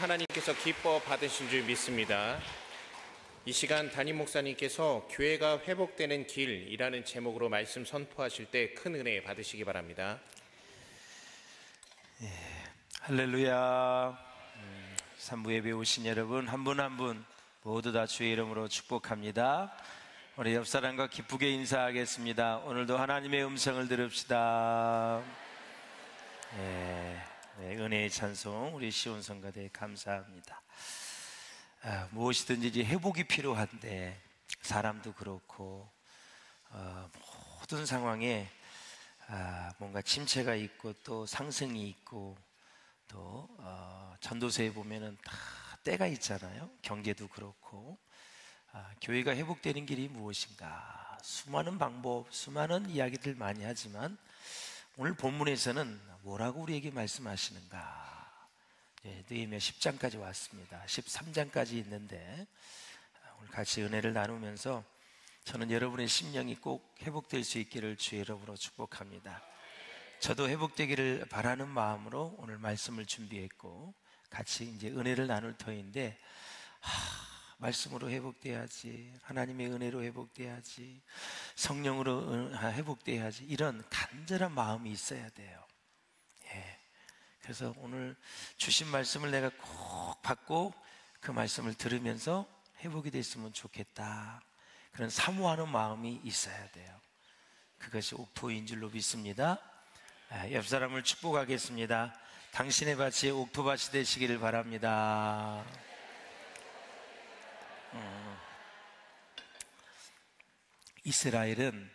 하나님께서 기뻐 받으신 줄 믿습니다. 이 시간 담임 목사님께서 교회가 회복되는 길이라는 제목으로 말씀 선포하실 때 큰 은혜 받으시기 바랍니다. 할렐루야. 3부 예배 오신 여러분 한 분 한 분 모두 다 주의 이름으로 축복합니다. 우리 옆 사람과 기쁘게 인사하겠습니다. 오늘도 하나님의 음성을 들읍시다. 은혜의 찬송 우리 시온 성가대 감사합니다. 무엇이든지 이제 회복이 필요한데 사람도 그렇고 모든 상황에 뭔가 침체가 있고 또 상승이 있고 또 전도서에 보면은 다 때가 있잖아요. 경제도 그렇고 교회가 회복되는 길이 무엇인가? 수많은 방법, 수많은 이야기들 많이 하지만 오늘 본문에서는 뭐라고 우리에게 말씀하시는가? 느헤미야 10장까지 왔습니다. 13장까지 있는데 오늘 같이 은혜를 나누면서 저는 여러분의 심령이 꼭 회복될 수 있기를 주의 이름으로 축복합니다. 저도 회복되기를 바라는 마음으로 오늘 말씀을 준비했고 같이 이제 은혜를 나눌 터인데 말씀으로 회복돼야지, 하나님의 은혜로 회복돼야지, 성령으로 회복돼야지, 이런 간절한 마음이 있어야 돼요. 그래서 오늘 주신 말씀을 내가 꼭 받고 그 말씀을 들으면서 회복이 됐으면 좋겠다, 그런 사모하는 마음이 있어야 돼요. 그것이 옥토인 줄로 믿습니다. 옆 사람을 축복하겠습니다. 당신의 밭이 옥토밭이 되시기를 바랍니다. 이스라엘은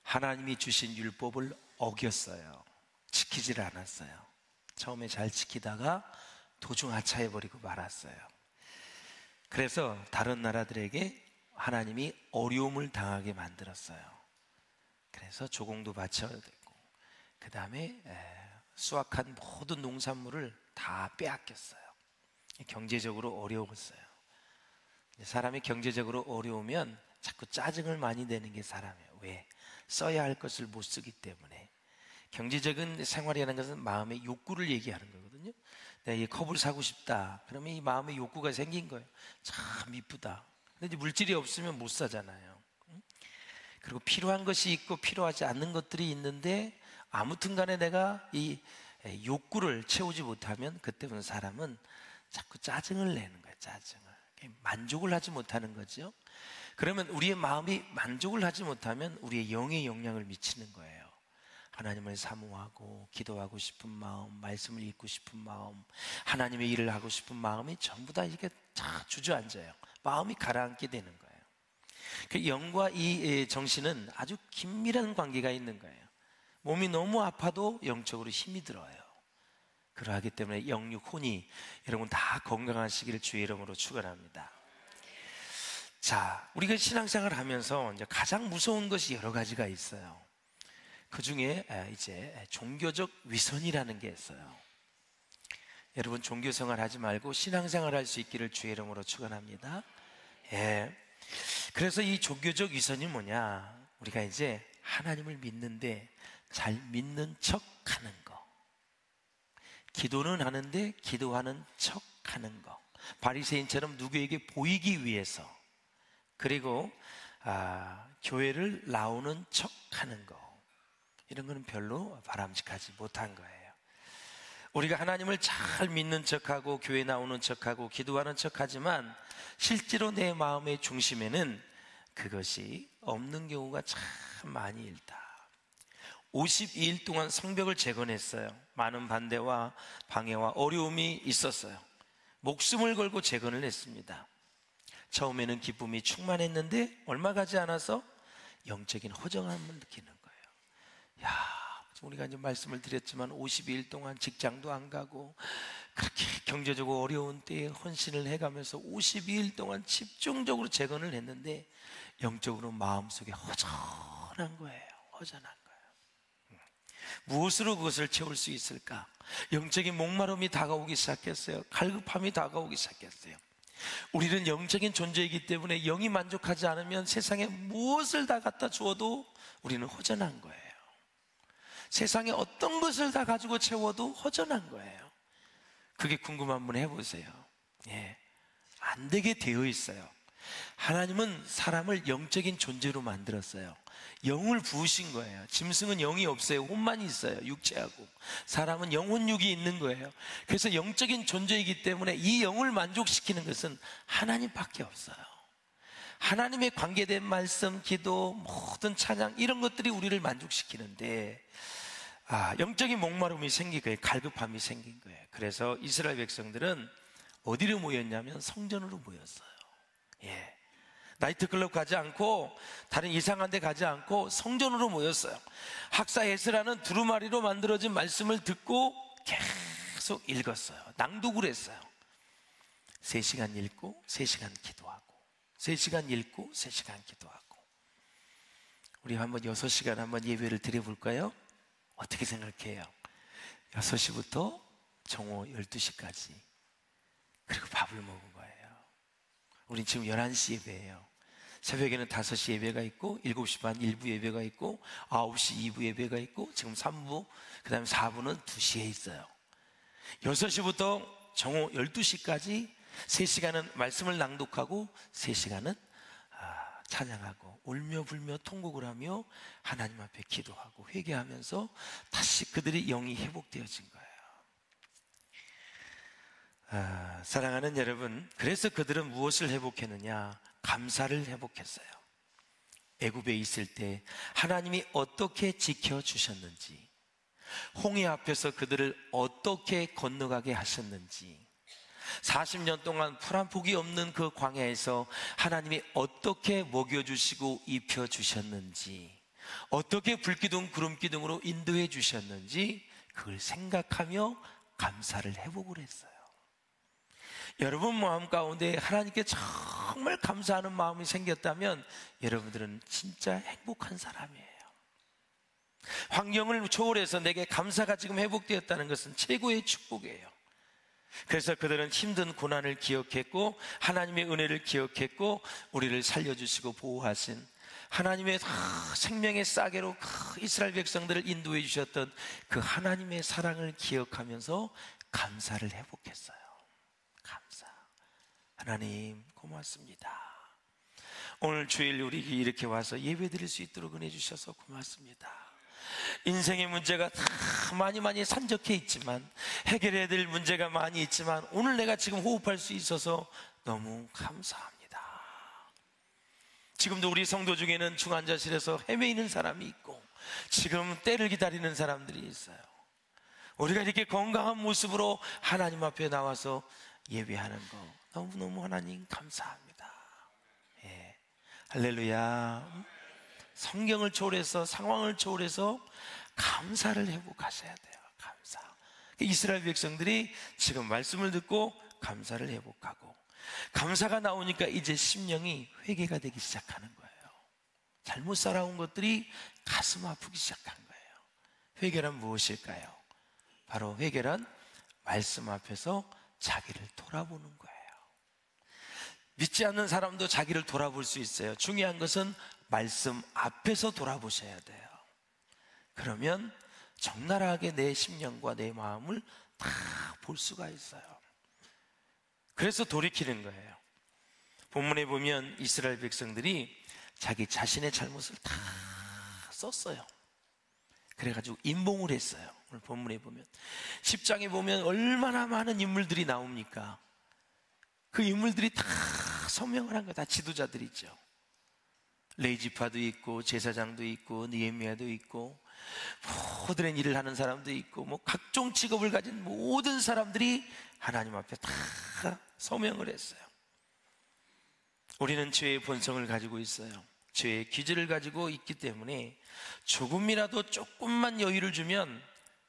하나님이 주신 율법을 어겼어요. 지키질 않았어요. 처음에 잘 지키다가 도중 하차해버리고 말았어요. 그래서 다른 나라들에게 하나님이 어려움을 당하게 만들었어요. 그래서 조공도 바쳐야 되고 그 다음에 수확한 모든 농산물을 다 빼앗겼어요. 경제적으로 어려웠어요. 사람이 경제적으로 어려우면 자꾸 짜증을 많이 내는 게 사람이에요. 왜? 써야 할 것을 못 쓰기 때문에. 경제적인 생활이라는 것은 마음의 욕구를 얘기하는 거거든요. 내가 이 컵을 사고 싶다 그러면 이 마음의 욕구가 생긴 거예요. 참 이쁘다. 근데 이제 물질이 없으면 못 사잖아요. 그리고 필요한 것이 있고 필요하지 않는 것들이 있는데 아무튼 간에 내가 이 욕구를 채우지 못하면 그때부터 사람은 자꾸 짜증을 내는 거예요. 짜증을. 만족을 하지 못하는 거죠. 그러면 우리의 마음이 만족을 하지 못하면 우리의 영에 영향을 미치는 거예요. 하나님을 사모하고 기도하고 싶은 마음, 말씀을 읽고 싶은 마음, 하나님의 일을 하고 싶은 마음이 전부 다 이렇게 다 주저앉아요. 마음이 가라앉게 되는 거예요. 그 영과 이 정신은 아주 긴밀한 관계가 있는 거예요. 몸이 너무 아파도 영적으로 힘이 들어요. 그러하기 때문에 영육 혼이 여러분 다 건강하시기를 주의 이름으로 축원합니다. 자, 우리가 신앙생활을 하면서 이제 가장 무서운 것이 여러 가지가 있어요. 그 중에 이제 종교적 위선이라는 게 있어요. 여러분 종교생활 하지 말고 신앙생활 할 수 있기를 주의 이름으로 축원합니다. 그래서 이 종교적 위선이 뭐냐? 우리가 이제 하나님을 믿는데 잘 믿는 척 하는 거. 기도는 하는데 기도하는 척 하는 거. 바리새인처럼 누구에게 보이기 위해서, 그리고 교회를 나오는 척 하는 거, 이런 거는 별로 바람직하지 못한 거예요. 우리가 하나님을 잘 믿는 척하고 교회 나오는 척하고 기도하는 척하지만 실제로 내 마음의 중심에는 그것이 없는 경우가 참 많이 있다. 52일 동안 성벽을 재건했어요. 많은 반대와 방해와 어려움이 있었어요. 목숨을 걸고 재건을 했습니다. 처음에는 기쁨이 충만했는데 얼마 가지 않아서 영적인 허정함을 느끼는 거예요. 우리가 이제 말씀을 드렸지만 52일 동안 직장도 안 가고 그렇게 경제적으로 어려운 때에 헌신을 해가면서 52일 동안 집중적으로 재건을 했는데 영적으로 마음속에 허전한 거예요. 허전한 거예요. 무엇으로 그것을 채울 수 있을까? 영적인 목마름이 다가오기 시작했어요. 갈급함이 다가오기 시작했어요. 우리는 영적인 존재이기 때문에 영이 만족하지 않으면 세상에 무엇을 다 갖다 주어도 우리는 허전한 거예요. 세상에 어떤 것을 다 가지고 채워도 허전한 거예요. 그게 궁금한 분 해보세요. 예, 안 되게 되어 있어요. 하나님은 사람을 영적인 존재로 만들었어요. 영을 부으신 거예요. 짐승은 영이 없어요. 혼만 있어요. 육체하고. 사람은 영혼육이 있는 거예요. 그래서 영적인 존재이기 때문에 이 영을 만족시키는 것은 하나님밖에 없어요. 하나님의 관계된 말씀, 기도, 모든 찬양 이런 것들이 우리를 만족시키는데 영적인 목마름이 생긴 거예요. 갈급함이 생긴 거예요. 그래서 이스라엘 백성들은 어디로 모였냐면 성전으로 모였어요. 예. 나이트클럽 가지 않고 다른 이상한 데 가지 않고 성전으로 모였어요. 학사 에스라는 두루마리로 만들어진 말씀을 듣고 계속 읽었어요. 낭독을 했어요. 3시간 읽고 3시간 기도하고 3시간 읽고 3시간 기도하고. 우리 한번 6시간 한번 예배를 드려볼까요? 어떻게 생각해요? 6시부터 정오 12시까지. 그리고 밥을 먹은 거예요. 우린 지금 11시 예배예요. 새벽에는 5시 예배가 있고 7시 반 1부 예배가 있고 9시 2부 예배가 있고 지금 3부, 그 다음에 4부는 2시에 있어요. 6시부터 정오 12시까지 3시간은 말씀을 낭독하고 3시간은 찬양하고 울며 불며 통곡을 하며 하나님 앞에 기도하고 회개하면서 다시 그들의 영이 회복되어진 거예요. 사랑하는 여러분, 그래서 그들은 무엇을 회복했느냐? 감사를 회복했어요. 애굽에 있을 때 하나님이 어떻게 지켜주셨는지, 홍해 앞에서 그들을 어떻게 건너가게 하셨는지, 40년 동안 풀 한 폭이 없는 그 광야에서 하나님이 어떻게 먹여주시고 입혀주셨는지, 어떻게 불기둥 구름기둥으로 인도해 주셨는지 그걸 생각하며 감사를 회복을 했어요. 여러분 마음 가운데 하나님께 정말 감사하는 마음이 생겼다면 여러분들은 진짜 행복한 사람이에요. 환경을 초월해서 내게 감사가 지금 회복되었다는 것은 최고의 축복이에요. 그래서 그들은 힘든 고난을 기억했고 하나님의 은혜를 기억했고 우리를 살려주시고 보호하신 하나님의 생명의 싸개로 이스라엘 백성들을 인도해 주셨던 그 하나님의 사랑을 기억하면서 감사를 회복했어요. 감사. 하나님 고맙습니다. 오늘 주일 우리 이렇게 와서 예배 드릴 수 있도록 은혜 주셔서 고맙습니다. 인생의 문제가 다 많이 산적해 있지만 해결해야 될 문제가 많이 있지만 오늘 내가 지금 호흡할 수 있어서 너무 감사합니다. 지금도 우리 성도 중에는 중환자실에서 헤매이는 사람이 있고 지금 때를 기다리는 사람들이 있어요. 우리가 이렇게 건강한 모습으로 하나님 앞에 나와서 예배하는 거 너무너무 하나님 감사합니다. 예. 할렐루야. 성경을 초월해서 상황을 초월해서 감사를 회복하셔야 돼요. 감사. 이스라엘 백성들이 지금 말씀을 듣고 감사를 회복하고 감사가 나오니까 이제 심령이 회개가 되기 시작하는 거예요. 잘못 살아온 것들이 가슴 아프기 시작한 거예요. 회개란 무엇일까요? 바로 회개란 말씀 앞에서 자기를 돌아보는 거예요. 믿지 않는 사람도 자기를 돌아볼 수 있어요. 중요한 것은 말씀 앞에서 돌아보셔야 돼요. 그러면 적나라하게 내 심령과 내 마음을 다 볼 수가 있어요. 그래서 돌이키는 거예요. 본문에 보면 이스라엘 백성들이 자기 자신의 잘못을 다 썼어요. 그래가지고 임봉을 했어요. 오늘 본문에 보면 10장에 보면 얼마나 많은 인물들이 나옵니까? 그 인물들이 다 서명을 한 거예요. 다 지도자들이죠. 레이지파도 있고 제사장도 있고 느헤미야도 있고 모든 일을 하는 사람도 있고 뭐 각종 직업을 가진 모든 사람들이 하나님 앞에 다 서명을 했어요. 우리는 죄의 본성을 가지고 있어요. 죄의 기질을 가지고 있기 때문에 조금이라도 조금만 여유를 주면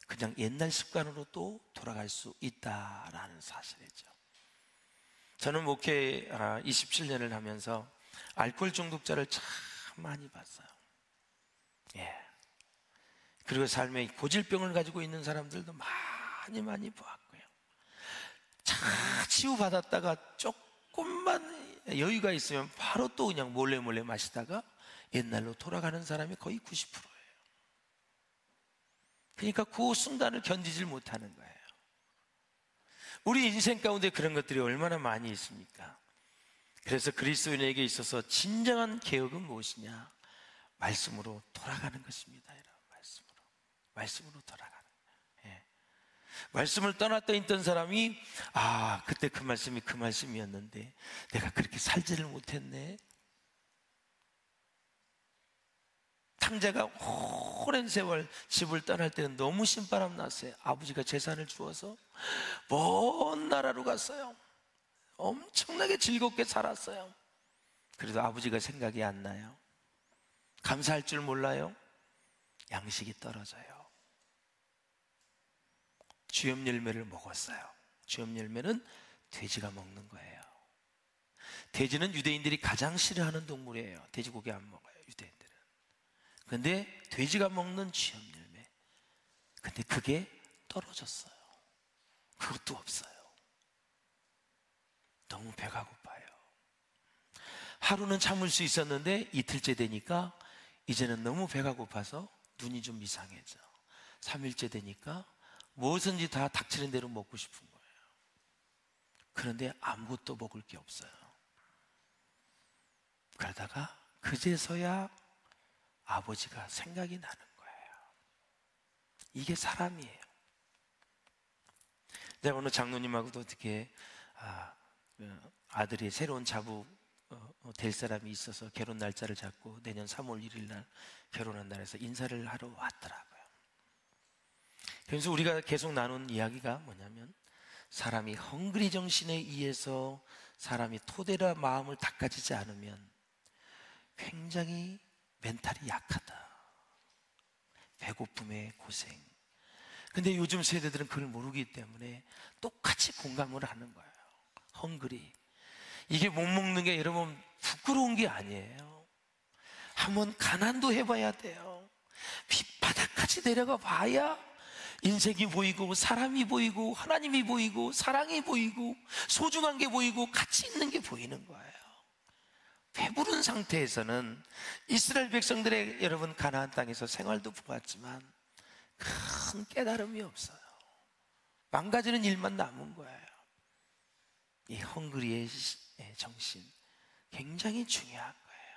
그냥 옛날 습관으로 또 돌아갈 수 있다라는 사실이죠. 저는 목회 27년을 하면서 알코올 중독자를 참 많이 봤어요. 예. 그리고 삶에 고질병을 가지고 있는 사람들도 많이 보았고요. 잘 치유받았다가 조금만 여유가 있으면 바로 또 그냥 몰래 마시다가 옛날로 돌아가는 사람이 거의 90%예요. 그러니까 그 순간을 견디질 못하는 거예요. 우리 인생 가운데 그런 것들이 얼마나 많이 있습니까? 그래서 그리스도인에게 있어서 진정한 개혁은 무엇이냐? 말씀으로 돌아가는 것입니다. 여러분. 말씀으로 돌아가는 거예요. 예. 말씀을 떠났다 있던 사람이 그때 그 말씀이 그 말씀이었는데 내가 그렇게 살지를 못했네. 탕자가 오랜 세월 집을 떠날 때는 너무 신바람 났어요. 아버지가 재산을 주어서 먼 나라로 갔어요. 엄청나게 즐겁게 살았어요. 그래도 아버지가 생각이 안 나요. 감사할 줄 몰라요. 양식이 떨어져요. 주염 열매를 먹었어요. 주염 열매는 돼지가 먹는 거예요. 돼지는 유대인들이 가장 싫어하는 동물이에요. 돼지고기 안 먹어요, 유대인들은. 그런데 돼지가 먹는 주염 열매, 근데 그게 떨어졌어요. 그것도 없어요. 너무 배가 고파요. 하루는 참을 수 있었는데 이틀째 되니까 이제는 너무 배가 고파서 눈이 좀 이상해져. 3일째 되니까 무엇인지 다 닥치는 대로 먹고 싶은 거예요. 그런데 아무것도 먹을 게 없어요. 그러다가 그제서야 아버지가 생각이 나는 거예요. 이게 사람이에요. 내가 오늘 장로님하고도 어떻게 아들이 새로운 자부 될 사람이 있어서 결혼 날짜를 잡고 내년 3월 1일 날 결혼한 날에서 인사를 하러 왔더라고요. 그래서 우리가 계속 나눈 이야기가 뭐냐면, 사람이 헝그리 정신에 의해서 사람이 토대라 마음을 닦아지지 않으면 굉장히 멘탈이 약하다. 배고픔의 고생. 근데 요즘 세대들은 그걸 모르기 때문에 똑같이 공감을 하는 거예요. 헝그리. 이게 못 먹는 게 여러분 부끄러운 게 아니에요. 한번 가난도 해봐야 돼요. 밑바닥까지 내려가 봐야 인생이 보이고 사람이 보이고 하나님이 보이고 사랑이 보이고 소중한 게 보이고 가치 있는 게 보이는 거예요. 배부른 상태에서는 이스라엘 백성들의 여러분 가나안 땅에서 생활도 보았지만 큰 깨달음이 없어요. 망가지는 일만 남은 거예요. 이 헝그리의 정신 굉장히 중요한 거예요.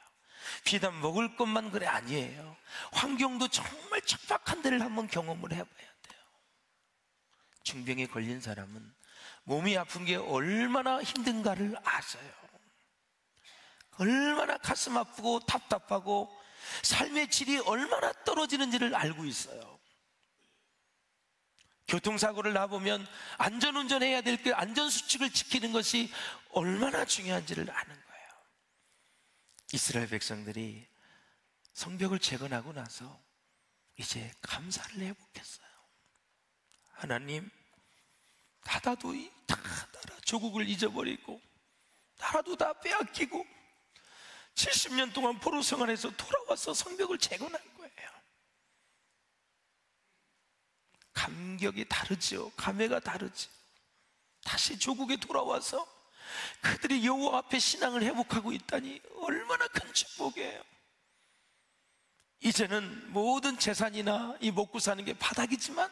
비단 먹을 것만 그래 아니에요. 환경도 정말 척박한 데를 한번 경험을 해봐야 돼요. 중병에 걸린 사람은 몸이 아픈 게 얼마나 힘든가를 아셔요. 얼마나 가슴 아프고 답답하고 삶의 질이 얼마나 떨어지는지를 알고 있어요. 교통사고를 나보면 안전운전해야 될 게 안전수칙을 지키는 것이 얼마나 중요한지를 아는 거예요. 이스라엘 백성들이 성벽을 재건하고 나서 이제 감사를 회복했어요. 하나님, 나라도 다 나라 조국을 잊어버리고 나라도 다 빼앗기고 70년 동안 포로 생활에서 돌아와서 성벽을 재건한 거예요. 감격이 다르죠. 감회가 다르죠. 다시 조국에 돌아와서 그들이 여호와 앞에 신앙을 회복하고 있다니 얼마나 큰 축복이에요. 이제는 모든 재산이나 이 먹고 사는 게 바닥이지만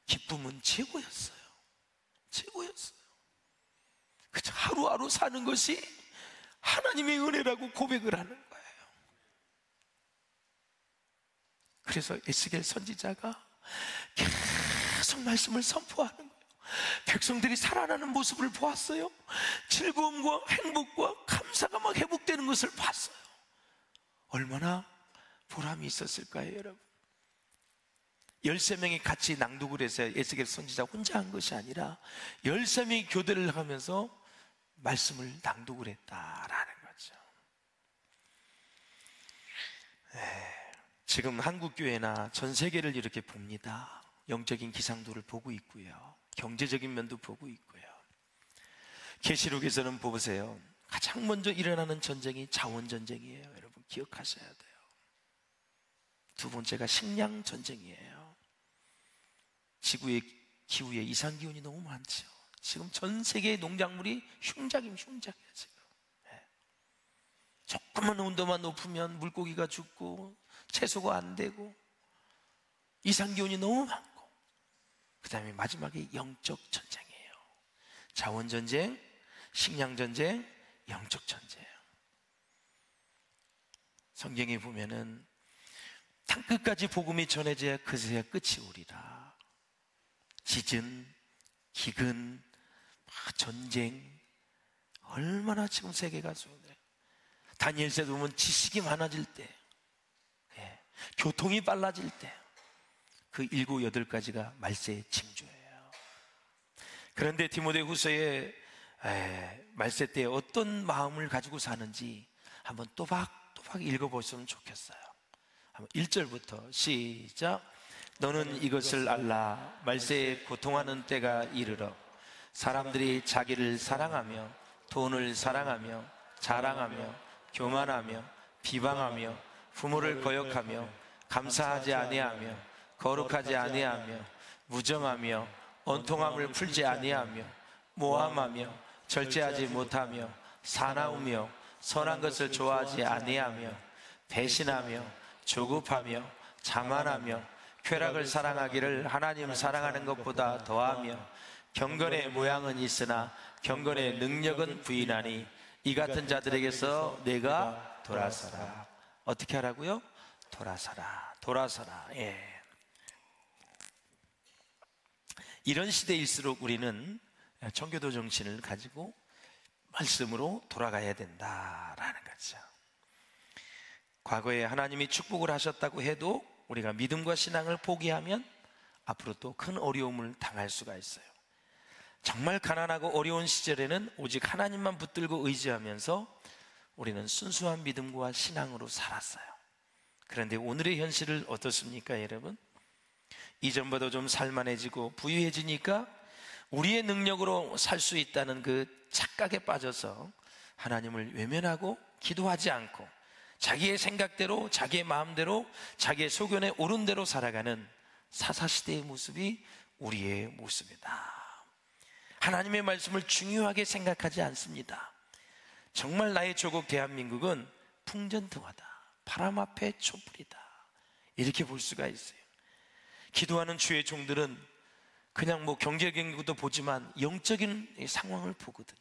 기쁨은 최고였어요. 최고였어요. 그저 하루하루 사는 것이 하나님의 은혜라고 고백을 하는 거예요. 그래서 에스겔 선지자가 계속 말씀을 선포하는 거예요. 백성들이 살아나는 모습을 보았어요. 즐거움과 행복과 감사가 막 회복되는 것을 봤어요. 얼마나 보람이 있었을까요, 여러분? 13명이 같이 낭독을 해서 에스겔 선지자 혼자 한 것이 아니라 13명이 교대를 하면서 말씀을 낭독을 했다라는 거죠. 지금 한국교회나 전 세계를 이렇게 봅니다. 영적인 기상도를 보고 있고요. 경제적인 면도 보고 있고요. 계시록에서는 보세요. 가장 먼저 일어나는 전쟁이 자원전쟁이에요. 여러분 기억하셔야 돼요. 두 번째가 식량전쟁이에요. 지구의 기후에 이상기온이 너무 많죠. 지금 전 세계의 농작물이 흉작이에요, 지금. 조금만 온도만 높으면 물고기가 죽고 채소가 안 되고 이상기온이 너무 많고, 그 다음에 마지막에 영적 전쟁이에요. 자원전쟁, 식량전쟁, 영적 전쟁. 성경에 보면은 땅끝까지 복음이 전해져야 그새야 끝이 오리라. 지진, 기근, 전쟁, 얼마나 지금 세계가 소용돼. 다니엘서에 보면 지식이 많아질 때, 교통이 빨라질 때, 그 7, 8가지가 말세의 징조예요. 그런데 디모데후서에 말세 때 어떤 마음을 가지고 사는지 한번 또박또박 읽어보시면 좋겠어요. 1절부터 시작. 너는 이것을 알라. 말세에 고통하는 때가 이르러 사람들이 자기를 사랑하며 돈을 사랑하며 자랑하며 교만하며 비방하며 부모를 거역하며 감사하지 아니하며 거룩하지 아니하며 무정하며 원통함을 풀지 아니하며 모함하며 절제하지 못하며 사나우며 선한 것을 좋아하지 아니하며 배신하며 조급하며 자만하며 쾌락을 사랑하기를 하나님 사랑하는 것보다 더하며 경건의 모양은 있으나 경건의 능력은 부인하니 이 같은 자들에게서 내가 돌아서라. 어떻게 하라고요? 돌아서라. 돌아서라. 이런 시대일수록 우리는 청교도 정신을 가지고 말씀으로 돌아가야 된다라는 거죠. 과거에 하나님이 축복을 하셨다고 해도 우리가 믿음과 신앙을 포기하면 앞으로 또 큰 어려움을 당할 수가 있어요. 정말 가난하고 어려운 시절에는 오직 하나님만 붙들고 의지하면서 우리는 순수한 믿음과 신앙으로 살았어요. 그런데 오늘의 현실은 어떻습니까, 여러분? 이전보다 좀 살만해지고 부유해지니까 우리의 능력으로 살 수 있다는 그 착각에 빠져서 하나님을 외면하고 기도하지 않고 자기의 생각대로, 자기의 마음대로, 자기의 소견에 옳은 대로 살아가는 사사시대의 모습이 우리의 모습이다. 하나님의 말씀을 중요하게 생각하지 않습니다. 정말 나의 조국 대한민국은 풍전등화다, 바람 앞에 촛불이다, 이렇게 볼 수가 있어요. 기도하는 주의 종들은 그냥 경제적인 것도 보지만 영적인 상황을 보거든요.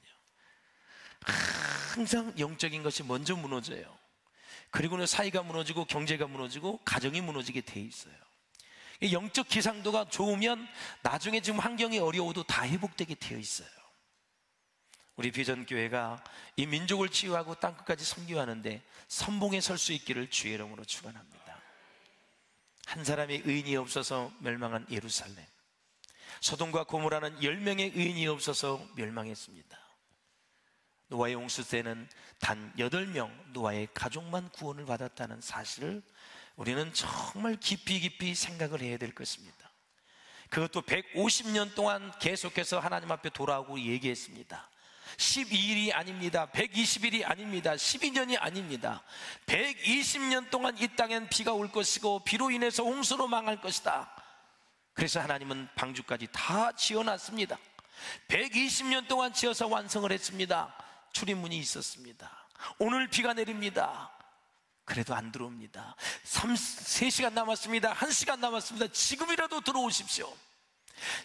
항상 영적인 것이 먼저 무너져요. 그리고는 사회가 무너지고 경제가 무너지고 가정이 무너지게 돼 있어요. 영적 기상도가 좋으면 나중에 지금 환경이 어려워도 다 회복되게 되어 있어요. 우리 비전교회가 이 민족을 치유하고 땅끝까지 선교하는데 선봉에 설 수 있기를 주의 이름으로 축원합니다. 한 사람의 의인이 없어서 멸망한 예루살렘, 소돔과 고모라는 10명의 의인이 없어서 멸망했습니다. 노아의 홍수 때는 단 8명 노아의 가족만 구원을 받았다는 사실을 우리는 정말 깊이 생각을 해야 될 것입니다. 그것도 150년 동안 계속해서 하나님 앞에 돌아오고 얘기했습니다. 12일이 아닙니다. 120일이 아닙니다. 12년이 아닙니다. 120년 동안 이 땅엔 비가 올 것이고 비로 인해서 홍수로 망할 것이다. 그래서 하나님은 방주까지 다 지어놨습니다. 120년 동안 지어서 완성을 했습니다. 출입문이 있었습니다. 오늘 비가 내립니다. 그래도 안 들어옵니다. 3시간 남았습니다. 1시간 남았습니다. 지금이라도 들어오십시오.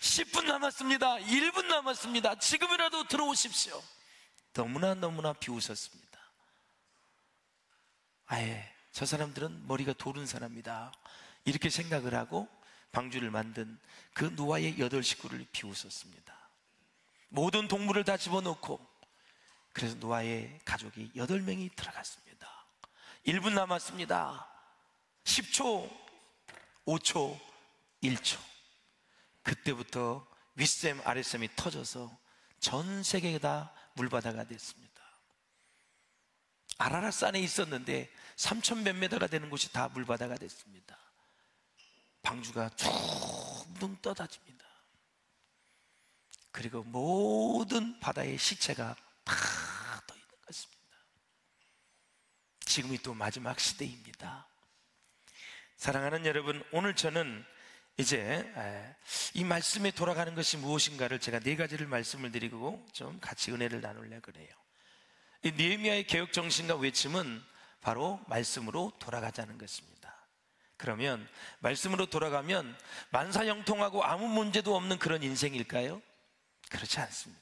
10분 남았습니다. 1분 남았습니다. 지금이라도 들어오십시오. 너무나 비웃었습니다. 아예 저 사람들은 머리가 도른 사람이다, 이렇게 생각을 하고 방주를 만든 그 노아의 8식구를 비웃었습니다. 모든 동물을 다 집어넣고, 그래서 노아의 가족이 8명이 들어갔습니다. 1분 남았습니다. 10초, 5초, 1초. 그때부터 윗샘 아랫샘이 터져서 전 세계가 다 물바다가 됐습니다. 아라라산에 있었는데 3천 몇 메다가 되는 곳이 다 물바다가 됐습니다. 방주가 둥둥 떠다집니다. 그리고 모든 바다의 시체가 다 떠 있는 것입니다. 지금이 또 마지막 시대입니다. 사랑하는 여러분, 오늘 저는 이제 이 말씀에 돌아가는 것이 무엇인가를 제가 4가지를 말씀을 드리고 좀 같이 은혜를 나누려고 그래요. 이 느헤미야의 개혁 정신과 외침은 바로 말씀으로 돌아가자는 것입니다. 그러면 말씀으로 돌아가면 만사형통하고 아무 문제도 없는 그런 인생일까요? 그렇지 않습니다.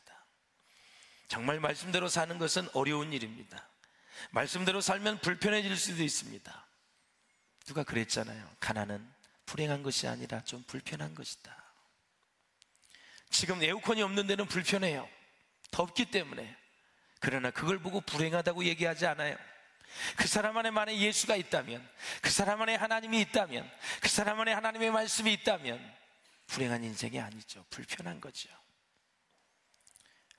정말 말씀대로 사는 것은 어려운 일입니다. 말씀대로 살면 불편해질 수도 있습니다. 누가 그랬잖아요. 가난은 불행한 것이 아니라 좀 불편한 것이다. 지금 에어컨이 없는 데는 불편해요. 덥기 때문에. 그러나 그걸 보고 불행하다고 얘기하지 않아요. 그 사람 안에 만약 예수가 있다면, 그 사람 안에 하나님이 있다면, 그 사람 안에 하나님의 말씀이 있다면 불행한 인생이 아니죠. 불편한 거죠.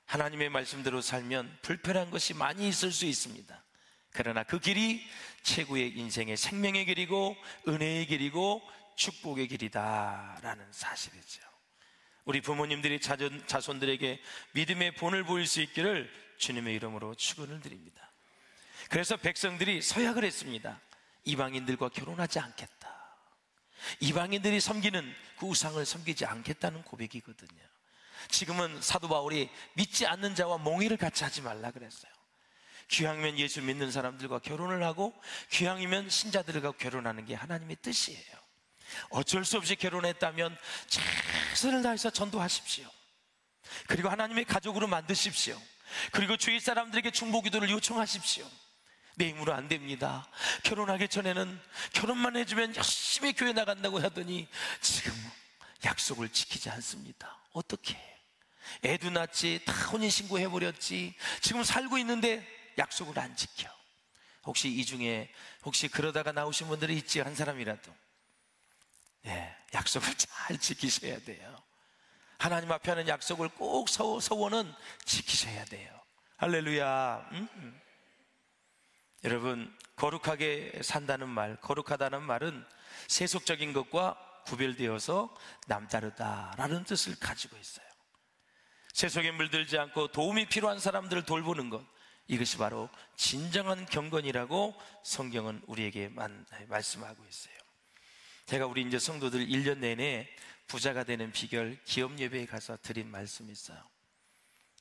하나님의 말씀대로 살면 불편한 것이 많이 있을 수 있습니다. 그러나 그 길이 최고의 인생의 생명의 길이고 은혜의 길이고 축복의 길이다라는 사실이죠. 우리 부모님들이 자손들에게 믿음의 본을 보일 수 있기를 주님의 이름으로 축원을 드립니다. 그래서 백성들이 서약을 했습니다. 이방인들과 결혼하지 않겠다. 이방인들이 섬기는 그 우상을 섬기지 않겠다는 고백이거든요. 지금은 사도 바울이 믿지 않는 자와 몽의를 같이 하지 말라 그랬어요. 기왕이면 예수 믿는 사람들과 결혼을 하고, 기왕이면 신자들과 결혼하는 게 하나님의 뜻이에요. 어쩔 수 없이 결혼했다면 최선을 다해서 전도하십시오. 그리고 하나님의 가족으로 만드십시오. 그리고 주위 사람들에게 중보기도를 요청하십시오. 내 힘으로 안 됩니다. 결혼하기 전에는 결혼만 해주면 열심히 교회 나간다고 하더니 지금 약속을 지키지 않습니다. 어떻게? 애도 낳지, 다 혼인신고 해버렸지, 지금 살고 있는데 약속을 안 지켜. 혹시 이 중에 그러다가 나오신 분들이 있지, 한 사람이라도. 네, 약속을 잘 지키셔야 돼요. 하나님 앞에 하는 약속을 꼭 서원은 지키셔야 돼요. 할렐루야. 여러분, 거룩하게 산다는 말, 거룩하다는 말은 세속적인 것과 구별되어서 남다르다라는 뜻을 가지고 있어요. 세속에 물들지 않고 도움이 필요한 사람들을 돌보는 것, 이것이 바로 진정한 경건이라고 성경은 우리에게 말씀하고 있어요. 제가 우리 이제 성도들 1년 내내 부자가 되는 비결 기업 예배에 가서 드린 말씀이 있어요.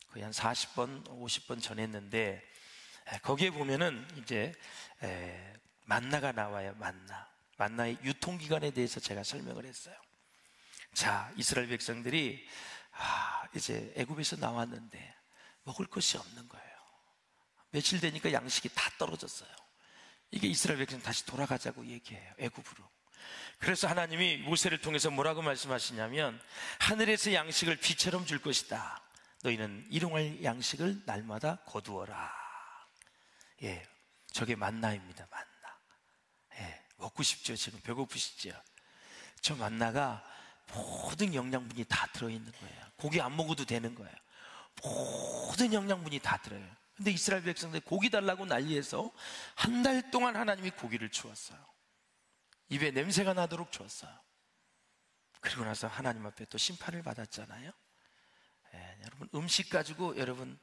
거의 한 40번, 50번 전했는데, 거기에 보면은 이제 만나가 나와요. 만나의 유통기간에 대해서 제가 설명을 했어요. 자, 이스라엘 백성들이 이제 애굽에서 나왔는데 먹을 것이 없는 거예요. 며칠 되니까 양식이 다 떨어졌어요. 이게 이스라엘 백성 다시 돌아가자고 얘기해요. 애굽으로. 그래서 하나님이 모세를 통해서 뭐라고 말씀하시냐면, 하늘에서 양식을 비처럼 줄 것이다. 너희는 일용할 양식을 날마다 거두어라. 예, 저게 만나입니다. 만나. 예, 먹고 싶죠? 지금 배고프시죠? 저 만나가 모든 영양분이 다 들어있는 거예요. 고기 안 먹어도 되는 거예요. 모든 영양분이 다 들어요. 근데 이스라엘 백성들 고기 달라고 난리해서 한 달 동안 하나님이 고기를 주었어요. 입에 냄새가 나도록 주었어요. 그리고 나서 하나님 앞에 또 심판을 받았잖아요. 여러분, 음식 가지고 여러분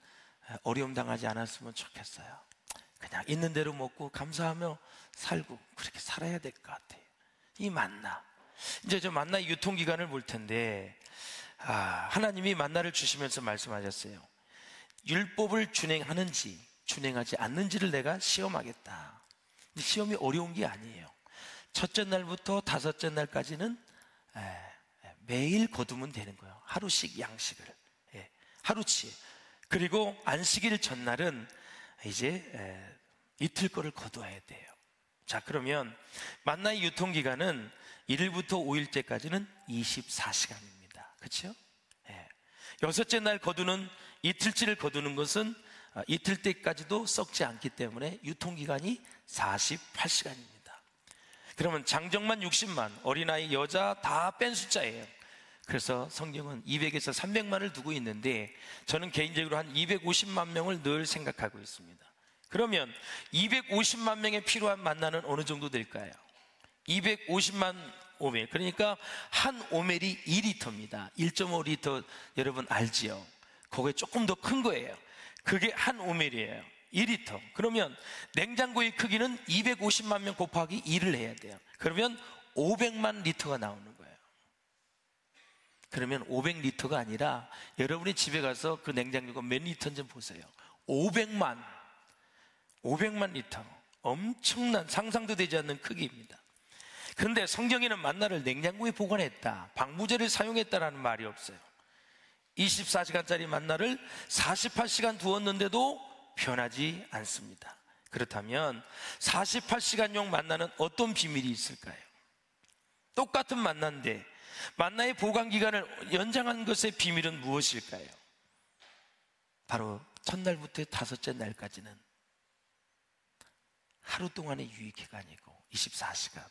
어려움 당하지 않았으면 좋겠어요. 그냥 있는 대로 먹고 감사하며 살고 그렇게 살아야 될 것 같아요. 이 만나, 이제 저 만나의 유통기간을 볼 텐데, 하나님이 만나를 주시면서 말씀하셨어요. 율법을 준행하는지 준행하지 않는지를 내가 시험하겠다. 시험이 어려운 게 아니에요. 첫째 날부터 다섯째 날까지는 매일 거두면 되는 거예요. 하루씩 양식을, 하루치. 그리고 안식일 전날은 이제 이틀 거를 거두어야 돼요. 자, 그러면 만나의 유통기간은 1일부터 5일째까지는 24시간입니다. 그렇죠? 여섯째 날 거두는, 이틀치를 거두는 것은 이틀 때까지도 썩지 않기 때문에 유통기간이 48시간입니다. 그러면 장정만 60만, 어린아이, 여자 다 뺀 숫자예요. 그래서 성경은 200에서 300만을 두고 있는데, 저는 개인적으로 한 250만 명을 늘 생각하고 있습니다. 그러면 250만 명에 필요한 만나는 어느 정도 될까요? 250만 오멜. 그러니까 한 오멜이 2리터입니다. 1.5리터 여러분 알지요? 그게 조금 더 큰 거예요. 그게 한 오멜이에요. 2리터. 그러면 냉장고의 크기는 250만 명 곱하기 2를 해야 돼요. 그러면 500만 리터가 나오는 거예요. 그러면 500리터가 아니라 여러분이 집에 가서 그 냉장고가 몇 리터인지 보세요. 500만 리터. 엄청난, 상상도 되지 않는 크기입니다. 그런데 성경에는 만나를 냉장고에 보관했다, 방부제를 사용했다라는 말이 없어요. 24시간짜리 만나를 48시간 두었는데도 변하지 않습니다. 그렇다면 48시간용 만나는 어떤 비밀이 있을까요? 똑같은 만나인데 만나의 보관기간을 연장한 것의 비밀은 무엇일까요? 바로 첫날부터 다섯째 날까지는 하루 동안의 유익기간이고 24시간,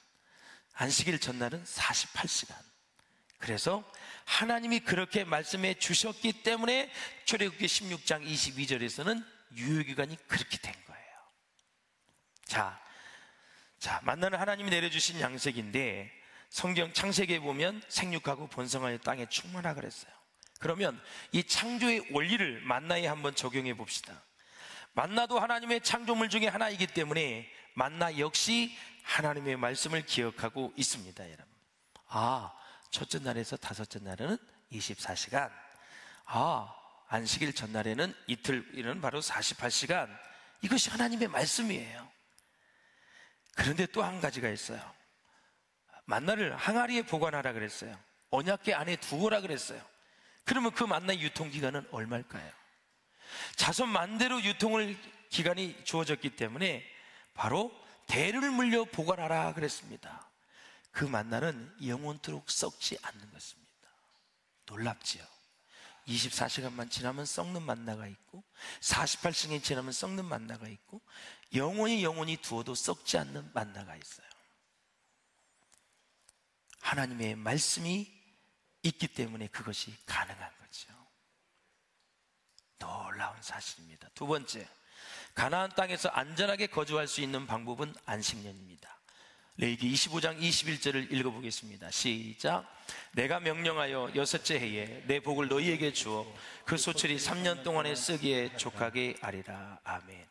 안식일 전날은 48시간. 그래서 하나님이 그렇게 말씀해 주셨기 때문에 출애굽기 16장 22절에서는 유효기간이 그렇게 된 거예요. 자, 만나는 하나님이 내려주신 양식인데 성경 창세기에 보면 생육하고 번성하여 땅에 충만하라 그랬어요. 그러면 이 창조의 원리를 만나에 한번 적용해 봅시다. 만나도 하나님의 창조물 중에 하나이기 때문에 만나 역시 하나님의 말씀을 기억하고 있습니다, 여러분. 첫째 날에서 다섯째 날에는 24시간. 안식일 전날에는 이틀은 바로 48시간. 이것이 하나님의 말씀이에요. 그런데 또 한 가지가 있어요. 만나를 항아리에 보관하라 그랬어요. 언약궤 안에 두어라 그랬어요. 그러면 그 만나의 유통기간은 얼마일까요? 자손 만대로 유통을 기간이 주어졌기 때문에 바로 대를 물려 보관하라 그랬습니다. 그 만나는 영원토록 썩지 않는 것입니다. 놀랍지요? 24시간만 지나면 썩는 만나가 있고 48시간이 지나면 썩는 만나가 있고 영원히 두어도 썩지 않는 만나가 있어요. 하나님의 말씀이 있기 때문에 그것이 가능한 거죠. 놀라운 사실입니다. 두 번째, 가나안 땅에서 안전하게 거주할 수 있는 방법은 안식년입니다. 레위기 25장 21절을 읽어보겠습니다. 시작. 내가 명령하여 여섯째 해에 내 복을 너희에게 주어 그 소출이 3년 동안에 쓰기에 족하게 하리라. 아멘.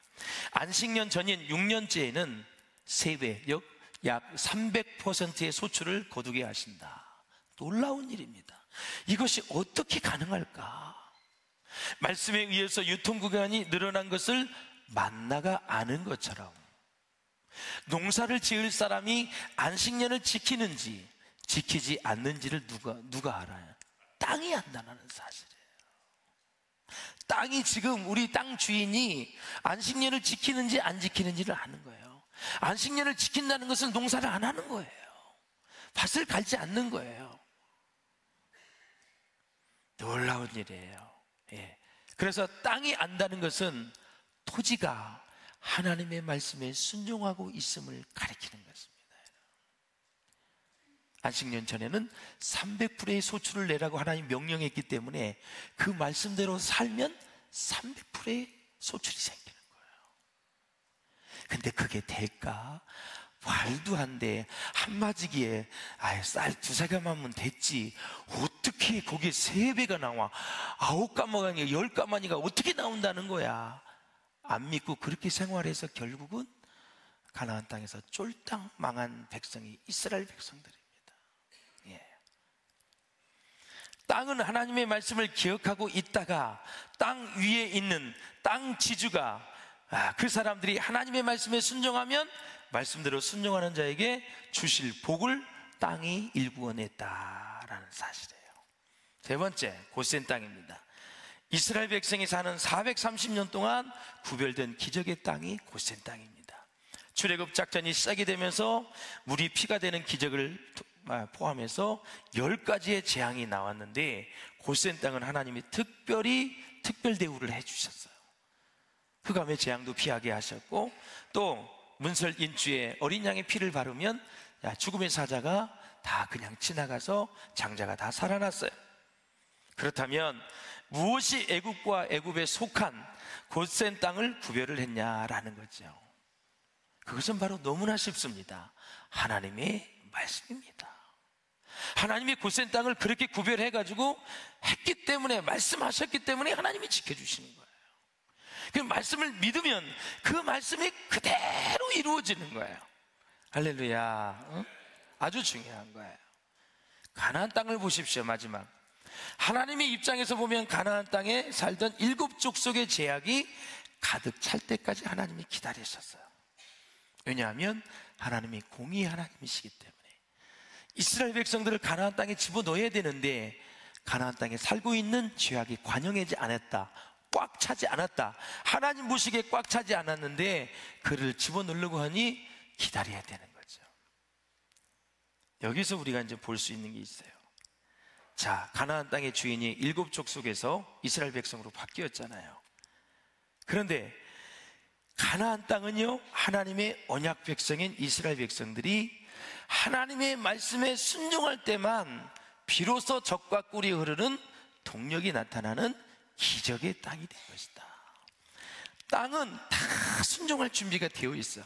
안식년 전인 6년째에는 3배, 약 300%의 소출을 거두게 하신다. 놀라운 일입니다. 이것이 어떻게 가능할까? 말씀에 의해서 유통기간이 늘어난 것을 만나가 아는 것처럼 농사를 지을 사람이 안식년을 지키는지 지키지 않는지를 누가 알아요? 땅이 안다는 사실이에요. 땅이 지금 우리 땅 주인이 안식년을 지키는지 안 지키는지를 아는 거예요. 안식년을 지킨다는 것은 농사를 안 하는 거예요. 밭을 갈지 않는 거예요. 놀라운 일이에요. 그래서 땅이 안다는 것은 토지가 하나님의 말씀에 순종하고 있음을 가리키는 것입니다. 안식년 전에는 300%의 소출을 내라고 하나님 명령했기 때문에 그 말씀대로 살면 300%의 소출이 생기는 거예요. 근데 그게 될까? 말도 안 돼. 한마디기에 쌀 2-3가마면 하면 됐지. 어떻게 거기에 3배가 나와? 9가마가 아니라 10가마니가 어떻게 나온다는 거야? 안 믿고 그렇게 생활해서 결국은 가나안 땅에서 쫄딱 망한 백성이 이스라엘 백성들입니다. 땅은 하나님의 말씀을 기억하고 있다가 땅 위에 있는 땅 지주가 그 사람들이 하나님의 말씀에 순종하면 말씀대로 순종하는 자에게 주실 복을 땅이 일구어냈다라는 사실이에요. 세 번째, 고센 땅입니다. 이스라엘 백성이 사는 430년 동안 구별된 기적의 땅이 고센 땅입니다. 출애굽 작전이 시작이 되면서 물이 피가 되는 기적을 포함해서 10가지의 재앙이 나왔는데 고센 땅은 하나님이 특별 대우를 해주셨어요. 흑암의 재앙도 피하게 하셨고 또 문설 인주에 어린 양의 피를 바르면 죽음의 사자가 다 그냥 지나가서 장자가 다 살아났어요. 그렇다면 무엇이 애굽과 애굽에 속한 고센 땅을 구별을 했냐라는 거죠. 그것은 바로 너무나 쉽습니다. 하나님의 말씀입니다. 하나님이 고센 땅을 그렇게 구별해가지고 했기 때문에, 말씀하셨기 때문에 하나님이 지켜주시는 거예요. 그 말씀을 믿으면 그 말씀이 그대로 이루어지는 거예요. 할렐루야. 응? 아주 중요한 거예요. 가나안 땅을 보십시오. 마지막 하나님의 입장에서 보면 가나안 땅에 살던 7족속의 제약이 가득 찰 때까지 하나님이 기다리셨어요. 왜냐하면 하나님이 공의의 하나님이시기 때문에 이스라엘 백성들을 가나안 땅에 집어넣어야 되는데 가나안 땅에 살고 있는 죄악이 관영하지 않았다, 꽉 차지 않았다. 하나님 보시기에 꽉 차지 않았는데 그를 집어넣으려고 하니 기다려야 되는 거죠. 여기서 우리가 이제 볼 수 있는 게 있어요. 자, 가나안 땅의 주인이 7족속에서 이스라엘 백성으로 바뀌었잖아요. 그런데 가나안 땅은요, 하나님의 언약 백성인 이스라엘 백성들이 하나님의 말씀에 순종할 때만 비로소 적과 꿀이 흐르는 동력이 나타나는 기적의 땅이 된 것이다. 땅은 다 순종할 준비가 되어 있어요.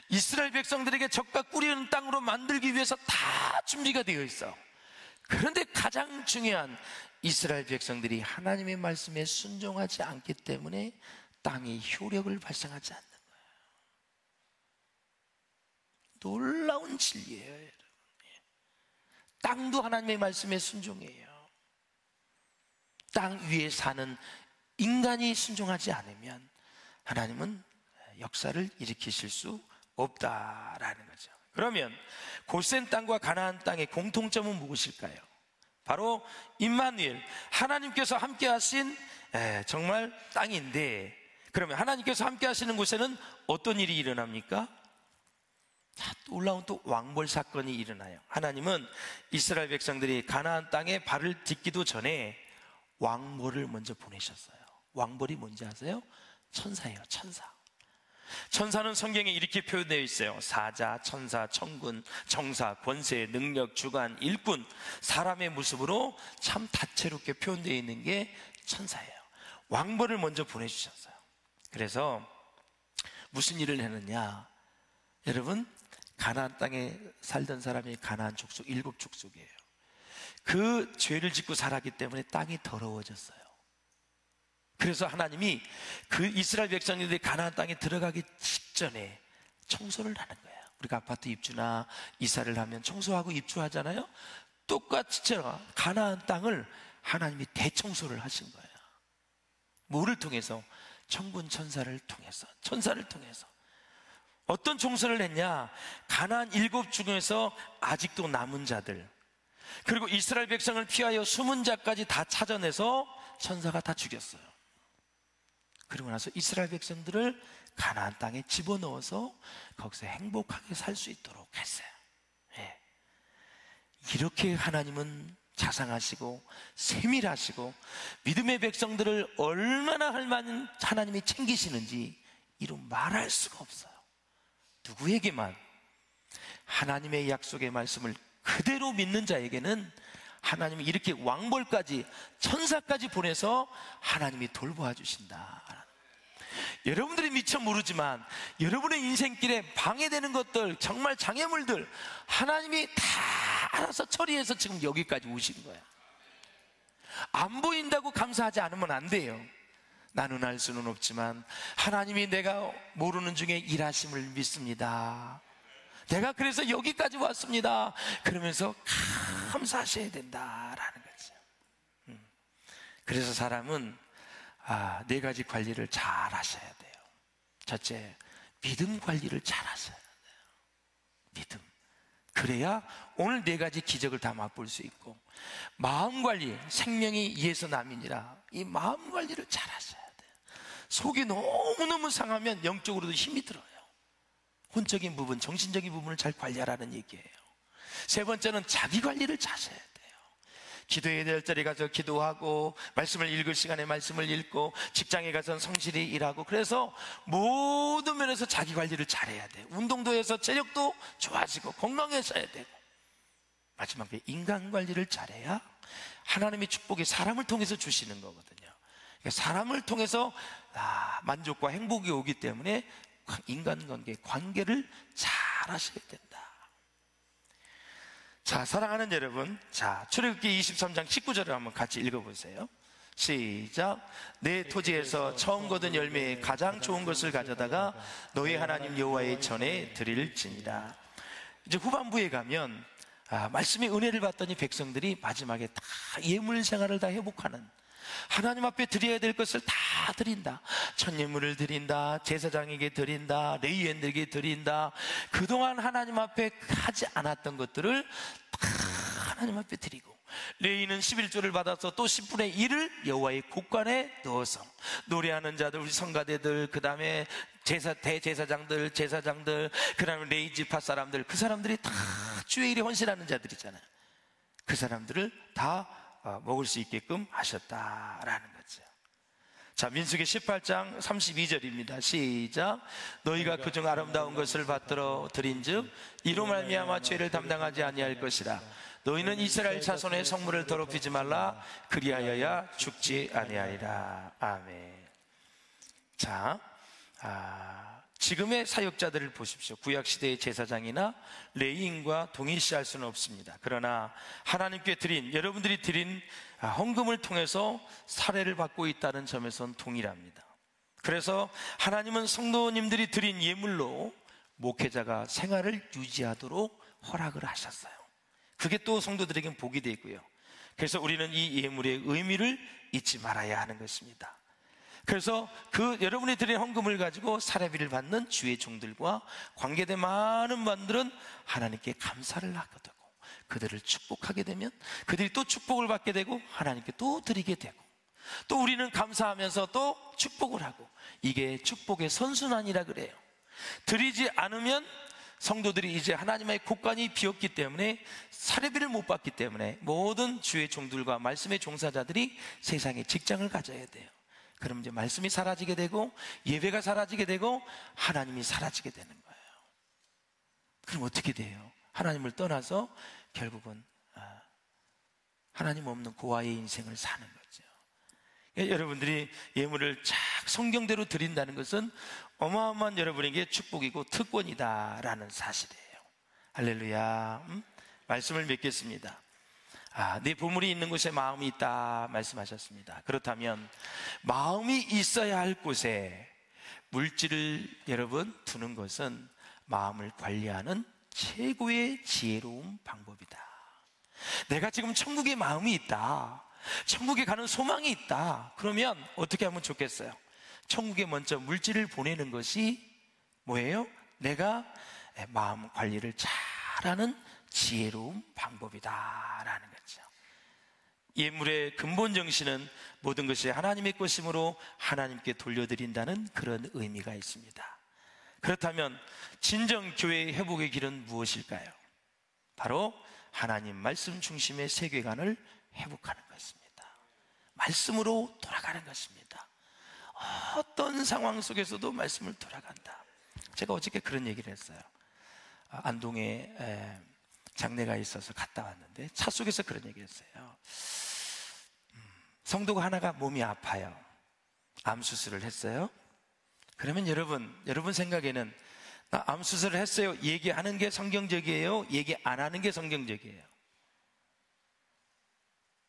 이스라엘 백성들에게 적과 꿀이 흐르는 땅으로 만들기 위해서 다 준비가 되어 있어. 그런데 가장 중요한, 이스라엘 백성들이 하나님의 말씀에 순종하지 않기 때문에 땅이 효력을 발생하지 않는 거예요. 놀라운 진리예요, 여러분. 땅도 하나님의 말씀에 순종해요. 땅 위에 사는 인간이 순종하지 않으면 하나님은 역사를 일으키실 수 없다라는 거죠. 그러면 고센 땅과 가나안 땅의 공통점은 무엇일까요? 바로 임마누엘, 하나님께서 함께 하신 정말 땅인데, 그러면 하나님께서 함께 하시는 곳에는 어떤 일이 일어납니까? 놀라운 또 왕벌 사건이 일어나요. 하나님은 이스라엘 백성들이 가나안 땅에 발을 딛기도 전에 왕벌을 먼저 보내셨어요. 왕벌이 뭔지 아세요? 천사예요, 천사. 천사는 성경에 이렇게 표현되어 있어요. 사자, 천사, 천군, 정사, 권세, 능력, 주관, 일꾼, 사람의 모습으로 참 다채롭게 표현되어 있는 게 천사예요. 왕벌을 먼저 보내주셨어요. 그래서 무슨 일을 했느냐, 여러분, 가나안 땅에 살던 사람이 가나안 족속 7족속이에요. 그 죄를 짓고 살았기 때문에 땅이 더러워졌어요. 그래서 하나님이 그 이스라엘 백성들이 가나안 땅에 들어가기 직전에 청소를 하는 거예요. 우리가 아파트 입주나 이사를 하면 청소하고 입주하잖아요. 똑같이 가나안 땅을 하나님이 대청소를 하신 거예요. 뭐를 통해서? 천군 천사를 통해서, 천사를 통해서. 어떤 청소를 했냐? 가나안 7 중에서 아직도 남은 자들, 그리고 이스라엘 백성을 피하여 숨은 자까지 다 찾아내서 천사가 다 죽였어요. 그러고 나서 이스라엘 백성들을 가나안 땅에 집어넣어서 거기서 행복하게 살 수 있도록 했어요. 예. 이렇게 하나님은 자상하시고 세밀하시고 믿음의 백성들을 얼마나 하나님이 챙기시는지 이루 말할 수가 없어요. 누구에게만? 하나님의 약속의 말씀을 그대로 믿는 자에게는 하나님이 이렇게 왕벌까지, 천사까지 보내서 하나님이 돌보아 주신다. 여러분들이 미처 모르지만 여러분의 인생길에 방해되는 것들, 정말 장애물들 하나님이 다 알아서 처리해서 지금 여기까지 오신 거예요. 안 보인다고 감사하지 않으면 안 돼요. 나는 알 수는 없지만 하나님이 내가 모르는 중에 일하심을 믿습니다. 내가 그래서 여기까지 왔습니다. 그러면서 감사하셔야 된다라는 거죠. 그래서 사람은 4가지 관리를 잘 하셔야 돼요. 첫째, 믿음 관리를 잘 하셔야 돼요. 믿음. 그래야 오늘 4가지 기적을 다 맛볼 수 있고, 마음 관리, 생명이 이에서 남이니라, 이 마음 관리를 잘 하셔야 돼요. 속이 너무너무 상하면 영적으로도 힘이 들어요. 혼적인 부분, 정신적인 부분을 잘 관리하라는 얘기예요. 3번째는 자기 관리를 잘 하셔야 돼요. 기도해야 될 자리에 가서 기도하고, 말씀을 읽을 시간에 말씀을 읽고, 직장에 가서는 성실히 일하고, 그래서 모든 면에서 자기 관리를 잘해야 돼요. 운동도 해서 체력도 좋아지고 건강해져야 되고, 마지막에 인간 관리를 잘해야 하나님의 축복이 사람을 통해서 주시는 거거든요. 그러니까 사람을 통해서 만족과 행복이 오기 때문에 인간관계, 관계를 잘 하셔야 된다. 자, 사랑하는 여러분, 자, 출애굽기 23장 19절을 한번 같이 읽어보세요. 시작. 내 토지에서 처음 거둔 열매의 가장 좋은 것을 가져다가 너희 하나님 여호와의 전에 드릴지니라. 이제 후반부에 가면 말씀의 은혜를 받더니 백성들이 마지막에 다 예물 생활을 다 회복하는, 하나님 앞에 드려야 될 것을 다 드린다. 천예물을 드린다, 제사장에게 드린다, 레위인들에게 드린다. 그동안 하나님 앞에 하지 않았던 것들을 다 하나님 앞에 드리고, 레위는 11조를 받아서 또 10분의 1을 여호와의 곳간에 넣어서 노래하는 자들, 우리 성가대들, 그 다음에 대제사장들, 제사장들, 그 다음에 레위 지파 사람들, 그 사람들이 다 주의 일에 헌신하는 자들이잖아요. 그 사람들을 다 먹을 수 있게끔 하셨다라는 거죠. 자, 민수기 18장 32절입니다. 시작. 너희가 그중 아름다운 것을 받들어 드린즉 이로 말미암아 죄를 담당하지 아니할 것이라. 너희는 이스라엘 자손의 성물을 더럽히지 말라. 그리하여야 죽지 아니하리라. 아멘. 자, 지금의 사역자들을 보십시오. 구약시대의 제사장이나 레위인과 동일시할 수는 없습니다. 그러나 하나님께 드린, 여러분들이 드린 헌금을 통해서 사례를 받고 있다는 점에서는 동일합니다. 그래서 하나님은 성도님들이 드린 예물로 목회자가 생활을 유지하도록 허락을 하셨어요. 그게 또 성도들에겐 복이 되고요. 그래서 우리는 이 예물의 의미를 잊지 말아야 하는 것입니다. 그래서 여러분이 드린 헌금을 가지고 사례비를 받는 주의 종들과 관계된 많은 분들은 하나님께 감사를 하게 되고, 그들을 축복하게 되면 그들이 또 축복을 받게 되고 하나님께 또 드리게 되고, 또 우리는 감사하면서 또 축복을 하고, 이게 축복의 선순환이라 그래요. 드리지 않으면 성도들이 이제 하나님의 곳간이 비었기 때문에 사례비를 못 받기 때문에 모든 주의 종들과 말씀의 종사자들이 세상에 직장을 가져야 돼요. 그럼 이제 말씀이 사라지게 되고 예배가 사라지게 되고 하나님이 사라지게 되는 거예요. 그럼 어떻게 돼요? 하나님을 떠나서 결국은 하나님 없는 고아의 인생을 사는 거죠. 여러분들이 예물을 쫙 성경대로 드린다는 것은 어마어마한 여러분에게 축복이고 특권이다라는 사실이에요. 할렐루야. 말씀을 맺겠습니다. 내 보물이 있는 곳에 마음이 있다 말씀하셨습니다. 그렇다면 마음이 있어야 할 곳에 물질을 여러분 두는 것은 마음을 관리하는 최고의 지혜로운 방법이다. 내가 지금 천국에 마음이 있다, 천국에 가는 소망이 있다, 그러면 어떻게 하면 좋겠어요? 천국에 먼저 물질을 보내는 것이 뭐예요? 내가 마음 관리를 잘하는 지혜로운 방법이다라는 거죠. 예물의 근본 정신은 모든 것이 하나님의 것이므로 하나님께 돌려드린다는 그런 의미가 있습니다. 그렇다면 진정 교회의 회복의 길은 무엇일까요? 바로 하나님 말씀 중심의 세계관을 회복하는 것입니다. 말씀으로 돌아가는 것입니다. 어떤 상황 속에서도 말씀을 돌아간다. 제가 어저께 그런 얘기를 했어요. 안동에 장례가 있어서 갔다 왔는데 차 속에서 그런 얘기를 했어요. 성도가 하나가 몸이 아파요. 암 수술을 했어요. 그러면 여러분 생각에는 나 암 수술을 했어요, 얘기하는 게 성경적이에요, 얘기 안 하는 게 성경적이에요?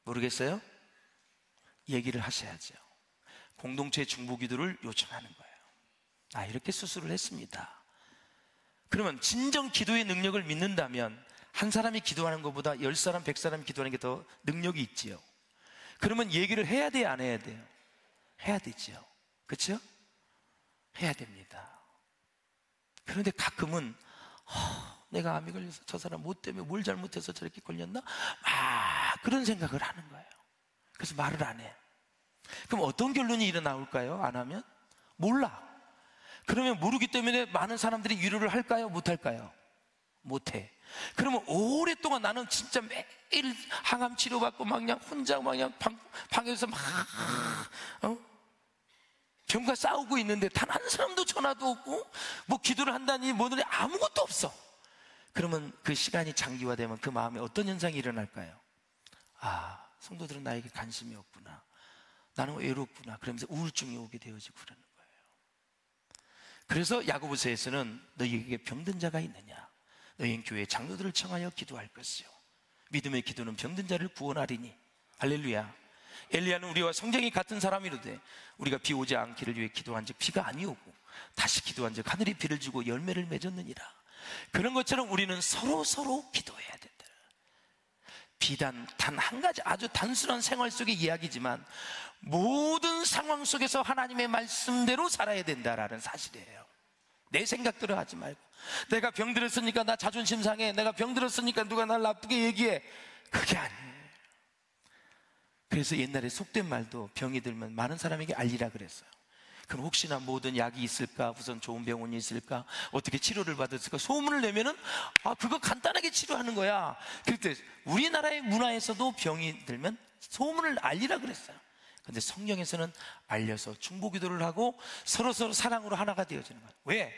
모르겠어요? 얘기를 하셔야죠. 공동체 중보기도를 요청하는 거예요. 이렇게 수술을 했습니다. 그러면 진정 기도의 능력을 믿는다면 한 사람이 기도하는 것보다 10사람, 100사람이 기도하는 게 더 능력이 있지요. 그러면 얘기를 해야 돼요, 안 해야 돼요? 해야 되지요. 그렇죠? 해야 됩니다. 그런데 가끔은 내가 암이 걸려서 저 사람 뭐 때문에 뭘 잘못해서 저렇게 걸렸나? 그런 생각을 하는 거예요. 그래서 말을 안 해. 그럼 어떤 결론이 일어나올까요? 안 하면? 몰라. 그러면 모르기 때문에 많은 사람들이 위로를 할까요? 못 할까요? 못 해. 그러면 오랫동안 나는 진짜 매일 항암 치료받고 막 그냥 혼자 막 그냥 방에서 막 병과 싸우고 있는데 단 한 사람도 전화도 없고 뭐 기도를 한다니 뭐더니 아무것도 없어. 그러면 그 시간이 장기화되면 그 마음에 어떤 현상이 일어날까요? 성도들은 나에게 관심이 없구나, 나는 외롭구나, 그러면서 우울증이 오게 되어지고 그러는 거예요. 그래서 야고보서에서는 너희에게 병든 자가 있느냐, 너희는 교회 장로들을 청하여 기도할 것이요, 믿음의 기도는 병든 자를 구원하리니. 할렐루야. 엘리야는 우리와 성정이 같은 사람이로되 우리가 비 오지 않기를 위해 기도한 즉 비가 아니오고 다시 기도한 즉 하늘이 비를 주고 열매를 맺었느니라. 그런 것처럼 우리는 서로 기도해야 된다. 비단 단 한 가지 아주 단순한 생활 속의 이야기지만 모든 상황 속에서 하나님의 말씀대로 살아야 된다라는 사실이에요. 내 생각대로 하지 말고, 내가 병들었으니까 나 자존심 상해, 내가 병들었으니까 누가 날 나쁘게 얘기해, 그게 아니에요. 그래서 옛날에 속된 말도 병이 들면 많은 사람에게 알리라 그랬어요. 그럼 혹시나 모든 약이 있을까? 우선 좋은 병원이 있을까? 어떻게 치료를 받았을까? 소문을 내면은 그거 간단하게 치료하는 거야. 그때 우리나라의 문화에서도 병이 들면 소문을 알리라 그랬어요. 근데 성경에서는 알려서 중보기도를 하고 서로서로 사랑으로 하나가 되어지는 거예요. 왜?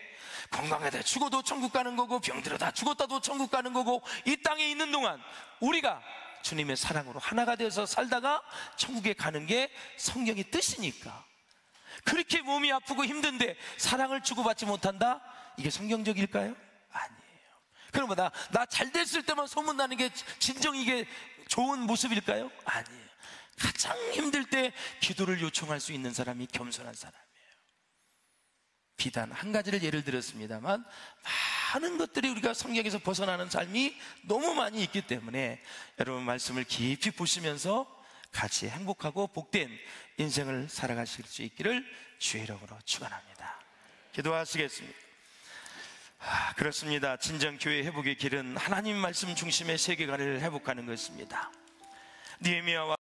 건강하다 죽어도 천국 가는 거고, 병들어다 죽었다도 천국 가는 거고, 이 땅에 있는 동안 우리가 주님의 사랑으로 하나가 되어서 살다가 천국에 가는 게 성경의 뜻이니까. 그렇게 몸이 아프고 힘든데 사랑을 주고받지 못한다? 이게 성경적일까요? 아니에요. 그러면 나 잘 됐을 때만 소문나는 게 진정 이게 좋은 모습일까요? 아니에요. 가장 힘들 때 기도를 요청할 수 있는 사람이 겸손한 사람이에요. 비단 한 가지를 예를 들었습니다만 많은 것들이 우리가 성경에서 벗어나는 삶이 너무 많이 있기 때문에 여러분 말씀을 깊이 보시면서 같이 행복하고 복된 인생을 살아가실 수 있기를 주의 이름으로 축원합니다. 기도하시겠습니다. 그렇습니다. 진정 교회 회복의 길은 하나님 말씀 중심의 세계관을 회복하는 것입니다. 느헤미야와